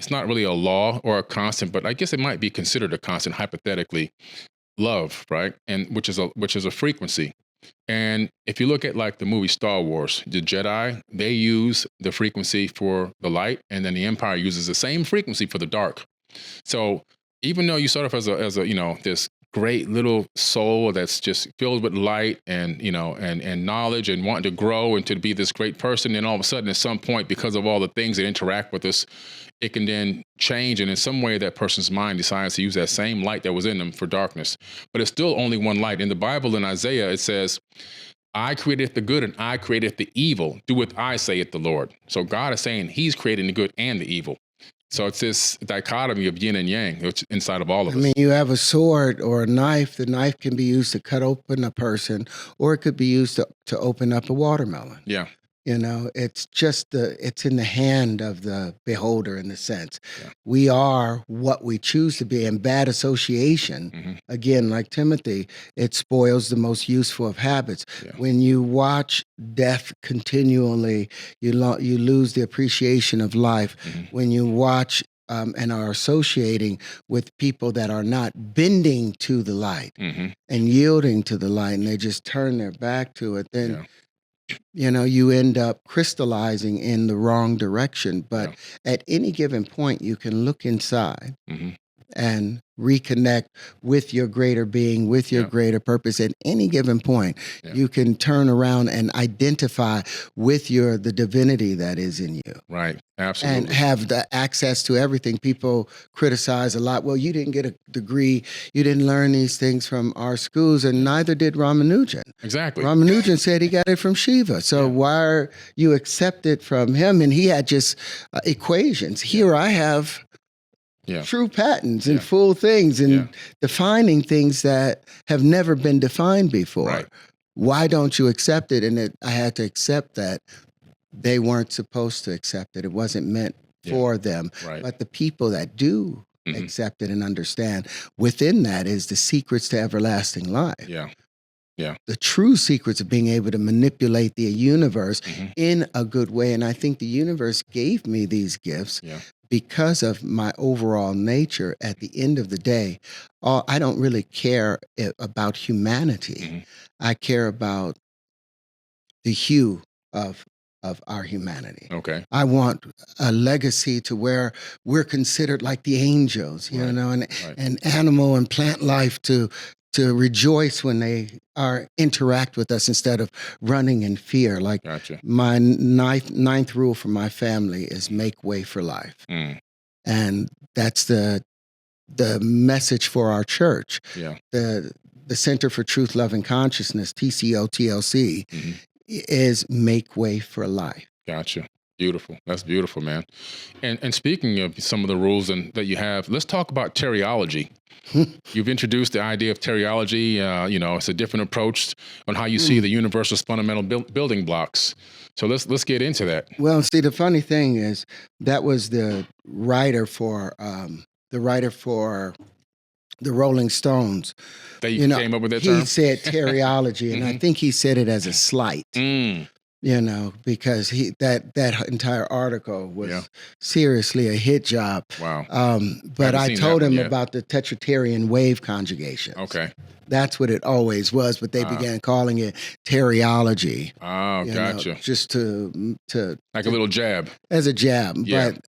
it's not really a law or a constant, but I guess it might be considered a constant hypothetically. Love, right? And which is a frequency. And if you look at like the movie Star Wars, the Jedi, they use the frequency for the light, and then the Empire uses the same frequency for the dark. So even though you start off as a this great little soul that's just filled with light and and knowledge and wanting to grow and to be this great person, and all of a sudden at some point, because of all the things that interact with us, it can then change, and in some way that person's mind decides to use that same light that was in them for darkness. But it's still only one light. In the Bible, in Isaiah, it says, I created the good and I created the evil. Do what I say at the Lord. So God is saying he's creating the good and the evil. So it's this dichotomy of yin and yang, which inside of all of us. I mean, you have a sword or a knife. The knife can be used to cut open a person, or it could be used to open up a watermelon. Yeah. It's just it's in the hand of the beholder in a sense. Yeah. We are what we choose to be, and bad association, again, like Timothy, it spoils the most useful of habits. Yeah. When you watch death continually, you lose the appreciation of life. When you watch and are associating with people that are not bending to the light and yielding to the light, and they just turn their back to it, then you end up crystallizing in the wrong direction. But at any given point, you can look inside and reconnect with your greater being, with your greater purpose. At any given point, you can turn around and identify with the divinity that is in you. Right. Absolutely. And have the access to everything. People criticize a lot. Well, you didn't get a degree. You didn't learn these things from our schools, and neither did Ramanujan. Exactly. Ramanujan said he got it from Shiva. So why are you accepted from him? And he had just equations. Here I have true patterns and full things and defining things that have never been defined before. Right. Why don't you accept it? And I had to accept that they weren't supposed to accept it. It wasn't meant for them. Right. But the people that do accept it and understand, within that is the secrets to everlasting life. Yeah. Yeah. The true secrets of being able to manipulate the universe in a good way. And I think the universe gave me these gifts because of my overall nature. At the end of the day, I don't really care about humanity. I care about the hue of our humanity. Okay. I want a legacy to where we're considered like the angels, and animal and plant life to rejoice when they interact with us instead of running in fear. Like my ninth rule for my family is make way for life. And that's the message for our church. Yeah. The Center for Truth, Love, and Consciousness, TCO-TLC, is make way for life. Gotcha. Beautiful. That's beautiful, man. And speaking of some of the rules that you have, let's talk about teriology. You've introduced the idea of teriology. It's a different approach on how you see the universe's fundamental building blocks. So let's get into that. Well, see, the funny thing is that was the writer for the Rolling Stones. That you came up with that term? He said teriology, and I think he said it as a slight. Because that entire article was seriously a hit job. Wow. But I told him about the Tetractarian wave conjugations. Okay. That's what it always was, but they began calling it teriology. Oh, gotcha. Just to like a little jab. As a jab. Yeah. But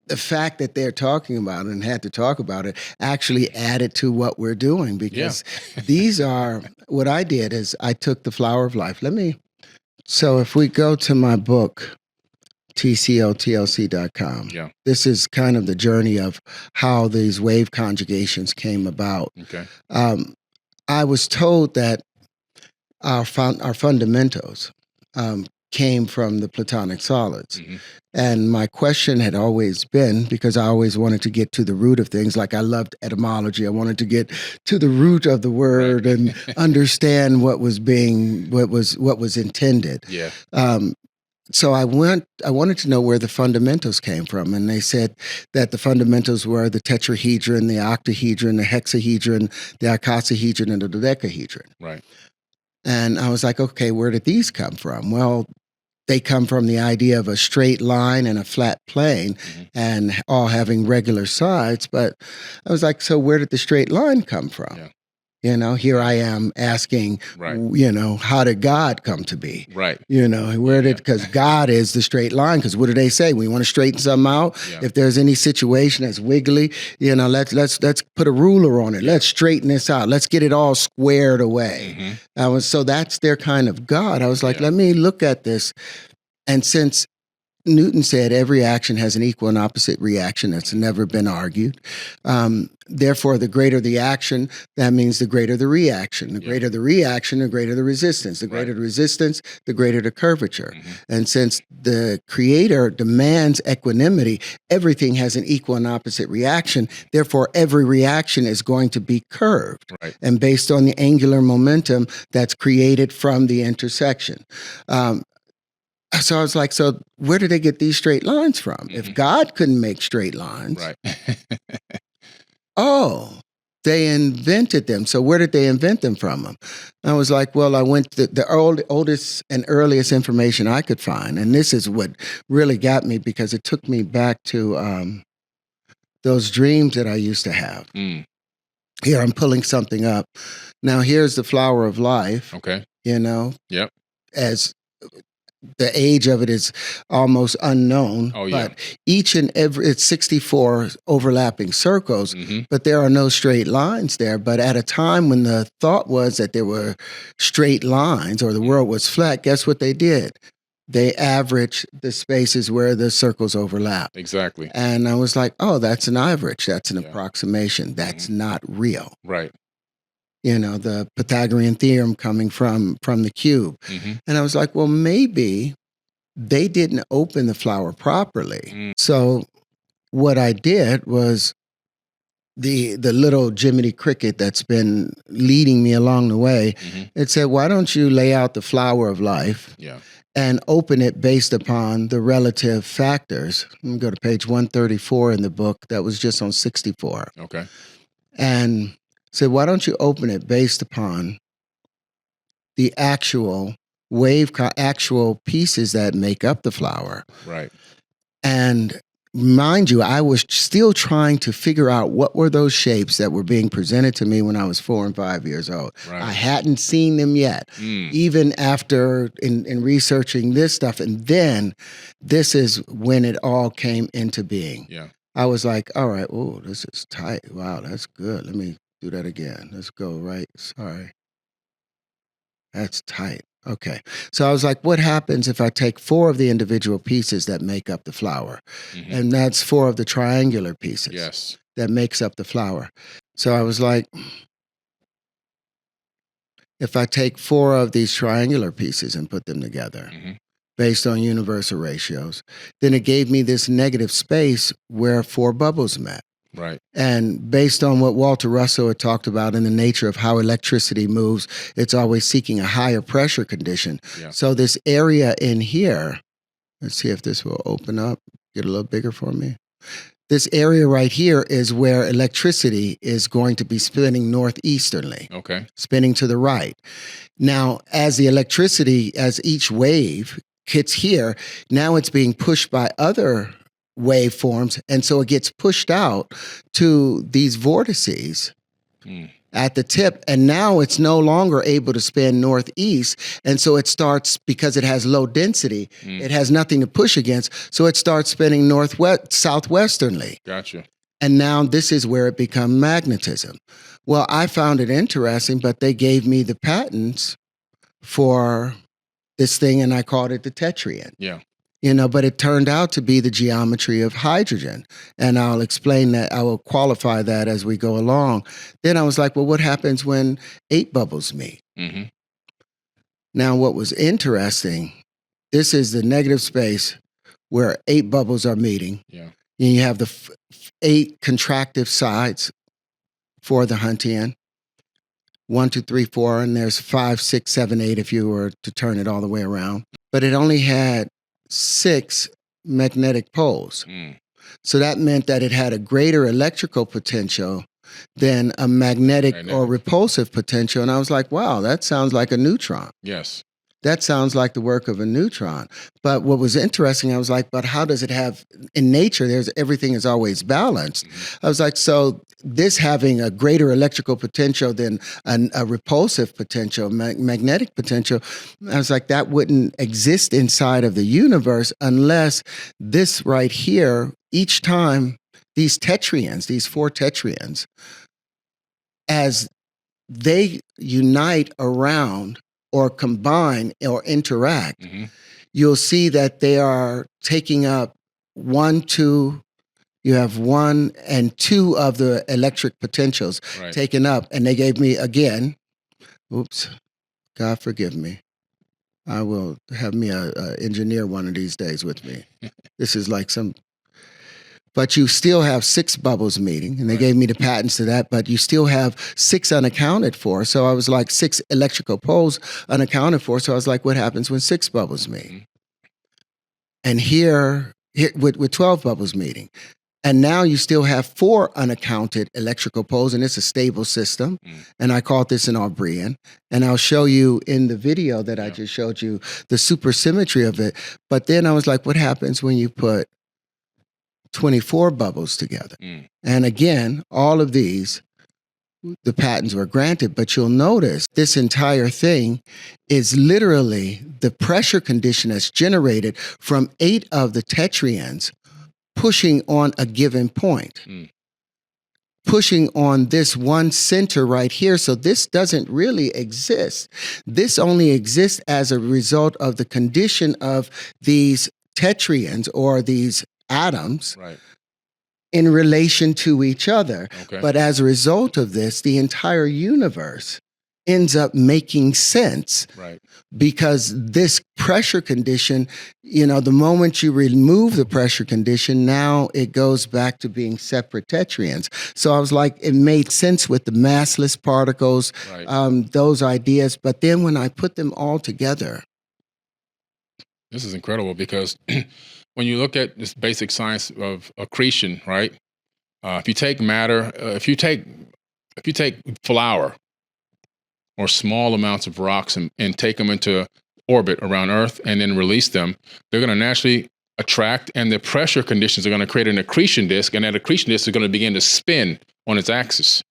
the fact that they're talking about it and had to talk about it actually added to what we're doing, because these are, what I did is I took the flower of life. So if we go to my book, tcotlc.com, this is kind of the journey of how these wave conjugations came about. Okay. I was told that our fundamentals came from the Platonic solids. And my question had always been, because I always wanted to get to the root of things, like I loved etymology. I wanted to get to the root of the word and understand what was intended. Yeah. So I wanted to know where the fundamentals came from. And they said that the fundamentals were the tetrahedron, the octahedron, the hexahedron, the icosahedron, and the dodecahedron. Right. And I was like, okay, where did these come from? Well, they come from the idea of a straight line and a flat plane and all having regular sides. But I was like, so where did the straight line come from? Yeah. You know, here I am asking, you know, how did God come to be? Right. You know, because God is the straight line. Because what do they say? We want to straighten something out. Yeah. If there's any situation that's wiggly, you know, let's put a ruler on it. Let's straighten this out. Let's get it all squared away. So that's their kind of God. I was like, let me look at this. And since Newton said every action has an equal and opposite reaction, that's never been argued. Therefore, the greater the action, that means the greater the reaction. The greater the reaction, the greater the resistance. The greater the resistance, the greater the curvature. And since the Creator demands equanimity, everything has an equal and opposite reaction. Therefore, every reaction is going to be curved and based on the angular momentum that's created from the intersection. So I was like, so where did they get these straight lines from? If God couldn't make straight lines, they invented them. So where did they invent them from? I was like, well, I went to the oldest and earliest information I could find. And this is what really got me, because it took me back to those dreams that I used to have. Here, I'm pulling something up. Now, here's the flower of life. Okay. You know? Yep. As the age of it is almost unknown, but each and every, it's 64 overlapping circles, but there are no straight lines there. But at a time when the thought was that there were straight lines or the world was flat, guess what they did? They averaged the spaces where the circles overlap. Exactly. And I was like, oh, that's an average. That's an approximation. That's not real. Right. You know, the Pythagorean theorem coming from the cube. And I was like, well, maybe they didn't open the flower properly. So what I did was the little Jiminy Cricket that's been leading me along the way, it said, why don't you lay out the flower of life and open it based upon the relative factors? Let me go to page 134 in the book. That was just on 64. Okay. And said, why don't you open it based upon the actual actual pieces that make up the flower? Right. And mind you, I was still trying to figure out what were those shapes that were being presented to me when I was 4 and 5 years old. Right. I hadn't seen them yet, even after in researching this stuff. And then this is when it all came into being. Yeah. I was like, all right, oh, this is tight. Wow, that's good. Let me do that again. Let's go right. Sorry. That's tight. Okay. So I was like, what happens if I take 4 of the individual pieces that make up the flower? And that's 4 of the triangular pieces that makes up the flower. So I was like, if I take 4 of these triangular pieces and put them together based on universal ratios, then it gave me this negative space where 4 bubbles met. Right. And based on what Walter Russell had talked about in the nature of how electricity moves, it's always seeking a higher pressure condition. So this area in here, let's see if this will open up, get a little bigger for me. This area right here is where electricity is going to be spinning northeasterly. Okay. Spinning to the right. Now, as the electricity, as each wave hits here, now it's being pushed by other waveforms, and so it gets pushed out to these vortices at the tip, and now it's no longer able to spin northeast, and so it starts, because it has low density, it has nothing to push against, so it starts spinning southwesternly. Gotcha. And now this is where it becomes magnetism. Well, I found it interesting, but they gave me the patents for this thing, and I called it the tetraene. Yeah. You know, but it turned out to be the geometry of hydrogen. And I'll explain that. I will qualify that as we go along. Then I was like, well, what happens when 8 bubbles meet? Now, what was interesting, this is the negative space where 8 bubbles are meeting. Yeah. And you have the 8 contractive sides for the Huntian. 1, 2, 3, 4, and there's 5, 6, 7, 8 if you were to turn it all the way around. But it only had 6 magnetic poles. So that meant that it had a greater electrical potential than a magnetic or repulsive potential. And I was like, wow, that sounds like a neutron. Yes. That sounds like the work of a neutron. But what was interesting, I was like, but how does it have in nature? Everything is always balanced. I was like, so this having a greater electrical potential than a repulsive potential, magnetic potential, I was like, that wouldn't exist inside of the universe unless this right here, each time these tetrians, these 4 tetrians, as they unite around or combine or interact, you'll see that they are taking up 1, 2, you have 1 and 2 of the electric potentials taken up. And they gave me again, oops, God forgive me. I will have me a engineer one of these days with me. This is like but you still have 6 bubbles meeting, and they gave me the patents to that, but you still have 6 unaccounted for. So I was like 6 electrical poles unaccounted for. So I was like, what happens when 6 bubbles meet? And here with 12 bubbles meeting. And now you still have 4 unaccounted electrical poles, and it's a stable system. And I called this an Aubrian. And I'll show you in the video that I just showed you the supersymmetry of it. But then I was like, what happens when you put 24 bubbles together? And again, all of these, the patents were granted, but you'll notice this entire thing is literally the pressure condition that's generated from 8 of the tetrians pushing on a given point, pushing on this one center right here. So this doesn't really exist. This only exists as a result of the condition of these tetrians or these atoms in relation to each other. But as a result of this, the entire universe ends up making sense because this pressure condition, the moment you remove the pressure condition, now it goes back to being separate tetrians. So I was like, it made sense with the massless particles, those ideas. But then when I put them all together. This is incredible because when you look at this basic science of accretion, right? If you take matter, if you take flour or small amounts of rocks and take them into orbit around Earth and then release them, they're going to naturally attract, and the pressure conditions are going to create an accretion disk, and that accretion disk is going to begin to spin on its axis,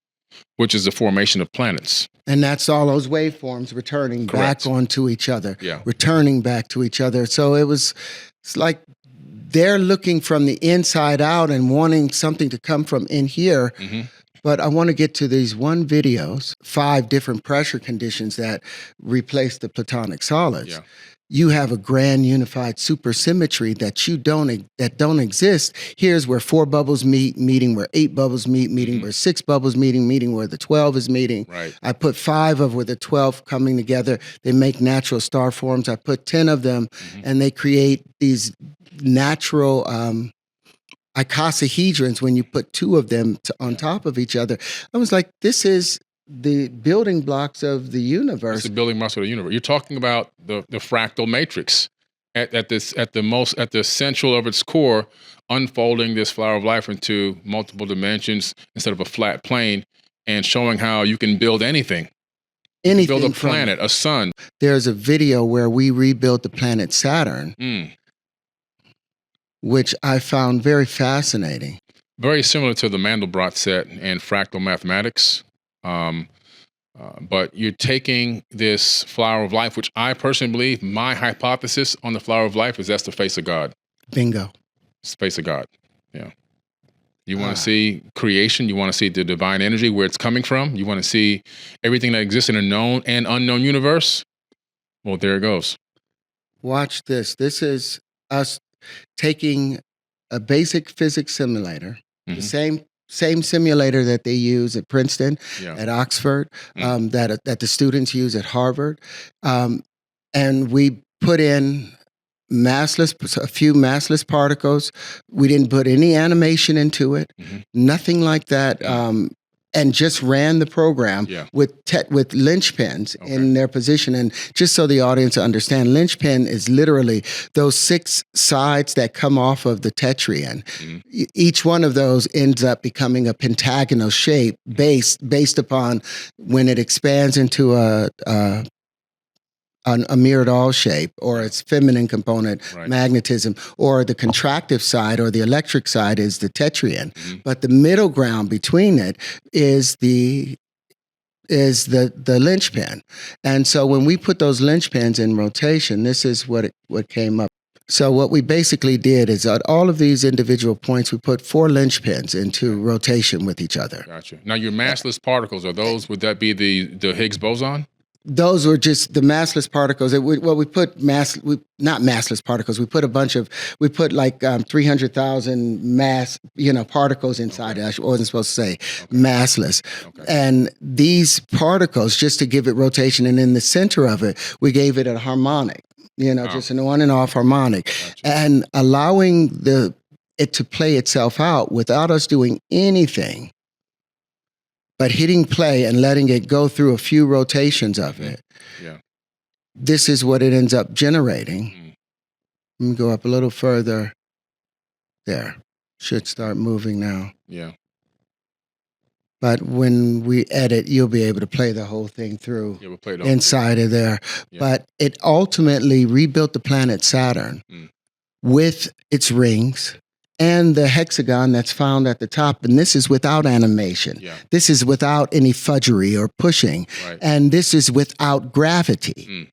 which is the formation of planets. And that's all those waveforms returning back onto each other, returning back to each other. So it's like they're looking from the inside out and wanting something to come from in here. But I want to get to these 1 videos, 5 different pressure conditions that replace the platonic solids. You have a grand unified supersymmetry that don't exist. Here's where 4 bubbles meeting where 8 bubbles meeting where 6 bubbles meeting where the 12 is meeting. I put 5 of where the 12 coming together. They make natural star forms. I put 10 of them, and they create these natural icosahedrons when you put 2 of them on top of each other. I was like, this is the building blocks of the universe. It's the building blocks of the universe. You're talking about the fractal matrix at the central of its core, unfolding this flower of life into multiple dimensions instead of a flat plane, and showing how you can build anything. Anything. Build a planet, a sun. There's a video where we rebuilt the planet Saturn, which I found very fascinating. Very similar to the Mandelbrot set and fractal mathematics. But you're taking this flower of life, which I personally believe, my hypothesis on the flower of life is that's the face of God. Bingo. It's the face of God. Yeah. You want to see creation. You want to see the divine energy, where it's coming from. You want to see everything that exists in a known and unknown universe. Well, there it goes. Watch this. This is us taking a basic physics simulator, the same simulator that they use at Princeton, at Oxford, that the students use at Harvard, and we put in a few massless particles. We didn't put any animation into it, nothing like that. And just ran the program with linchpins in their position. And just so the audience understand, linchpin is literally those 6 sides that come off of the tetrian. Each one of those ends up becoming a pentagonal shape based upon when it expands into a a Myrdal shape, or its feminine component, Right. magnetism, or the contractive side or the electric side is the tetraene. But the middle ground between it is the linchpin. And so when we put those linchpins in rotation, this is what came up. So what we basically did is at all of these individual points, we put 4 linchpins into rotation with each other. Gotcha. Now your massless particles, would that be the Higgs boson? Those were just the massless particles. We put not massless particles. We put like 300,000 mass, particles inside it. I wasn't supposed to say massless. Okay. And these particles, just to give it rotation, and in the center of it, we gave it a harmonic, just an on and off harmonic. Gotcha. And allowing it to play itself out without us doing anything, but hitting play and letting it go through a few rotations of it. Yeah. This is what it ends up generating. Let me go up a little further. There. Should start moving now. Yeah. But when we edit, you'll be able to play the whole thing through We'll play it inside of there. Yeah. But it ultimately rebuilt the planet Saturn with its rings and the hexagon that's found at the top. And this is without animation. Yeah. This is without any fudgery or pushing. Right. And this is without gravity.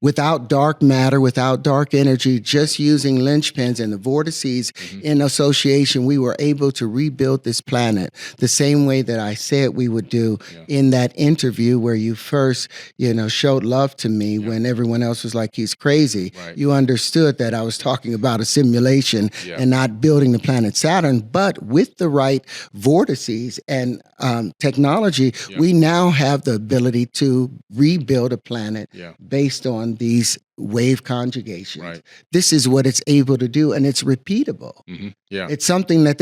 Without dark matter, without dark energy, just using linchpins and the vortices in association, we were able to rebuild this planet the same way that I said we would do in that interview where you first, showed love to me when everyone else was like, he's crazy. Right. You understood that I was talking about a simulation and not building the planet Saturn, but with the right vortices and technology, we now have the ability to rebuild a planet based on these wave conjugations. Right. This is what it's able to do, and it's repeatable. Yeah. It's something that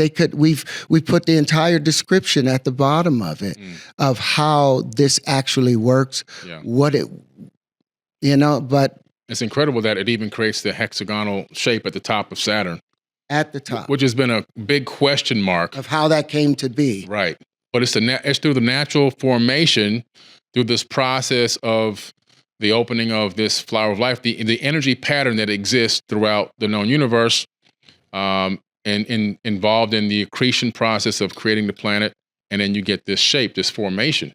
we put the entire description at the bottom of it of how this actually works, what it, but it's incredible that it even creates the hexagonal shape at the top of Saturn. At the top. Which has been a big question mark. Of how that came to be. Right. But it's through the natural formation, through this process of the opening of this flower of life, the energy pattern that exists throughout the known universe, and involved in the accretion process of creating the planet, and then you get this shape, this formation.